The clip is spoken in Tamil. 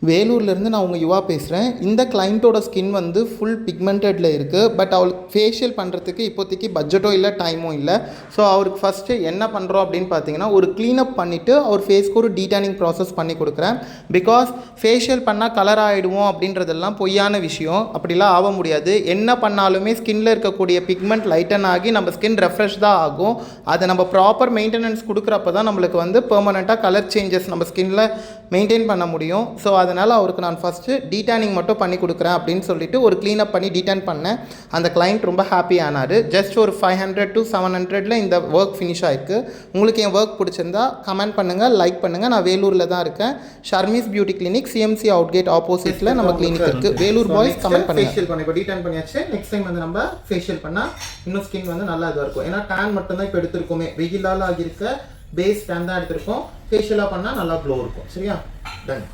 வேலூர்லேருந்து நான் உங்கள் யுவா பேசுகிறேன். இந்த கிளைண்ட்டோட ஸ்கின் வந்து ஃபுல் பிக்மெண்டடில் இருக்குது. பட் அவளுக்கு ஃபேஷியல் பண்ணுறதுக்கு இப்போதைக்கு பட்ஜெட்டோ இல்லை, டைமும் இல்லை. ஸோ அவருக்கு ஃபஸ்ட்டு என்ன பண்ணுறோம் அப்படின்னு பார்த்தீங்கன்னா, ஒரு க்ளீனப் பண்ணிவிட்டு அவர் ஃபேஸ்க்கு ஒரு டீடானிங் ப்ராசஸ் பண்ணி கொடுக்குறேன். பிகாஸ் ஃபேஷியல் பண்ணால் கலர் ஆகிடுவோம் அப்படின்றதெல்லாம் பொய்யான விஷயம். அப்படிலாம் ஆக முடியாது. என்ன பண்ணாலுமே ஸ்கின்னில் இருக்கக்கூடிய பிக்மெண்ட் லைட்டன் ஆகி நம்ம ஸ்கின் ரெஃப்ரெஷ் தான் ஆகும். அதை நம்ம ப்ராப்பர் மெயின்டெனன்ஸ் கொடுக்குறப்ப தான் நம்மளுக்கு வந்து பெர்மனெண்ட்டாக கலர் சேஞ்சஸ் நம்ம ஸ்கின்னில் மெயின்டைன் பண்ண முடியும். ஸோ அதனால் அவருக்கு நான் ஃபஸ்ட்டு டீடானிங் மட்டும் பண்ணி கொடுக்குறேன் அப்படின்னு சொல்லிட்டு ஒரு க்ளீனப் பண்ணி டீடான் பண்ணேன். அந்த கிளைண்ட் ரொம்ப ஹாப்பி ஆனார். ஜஸ்ட் ஒரு 500 to 700 இந்த ஒர்க் ஃபினிஷ் ஆகிருக்கு. உங்களுக்கு என் ஒர்க் பிடிச்சிருந்தா கமெண்ட் பண்ணுங்கள், லைக் பண்ணுங்கள். நான் வேலூரில் தான் இருக்கேன். ஷர்மிஸ் பியூட்டி கிளினிக், சிஎம்சி அவுட்கேட் ஆப்போசிட்டில் நம்ம கிளினிக் இருக்குது. வேலூர் பாய்ஸ் கமெண்ட் பண்ணுங்கள். ஃபேஷியல் பண்ணி இப்போ டீடான் பண்ணியாச்சு. நெக்ஸ்ட் டைம் வந்து நம்ம ஃபேஷியல் பண்ணால் இன்னும் ஸ்கின் வந்து நல்லா இதாக இருக்கும். ஏன்னா டேன் மட்டும்தான் இப்போ எடுத்துருக்கோமே, வெயிலால் ஆகியிருக்க பேஸ் டேன் தான் எடுத்திருக்கோம். ஃபேஷியலாக பண்ணால் நல்லா க்ளோ இருக்கும். சரியா? டன்.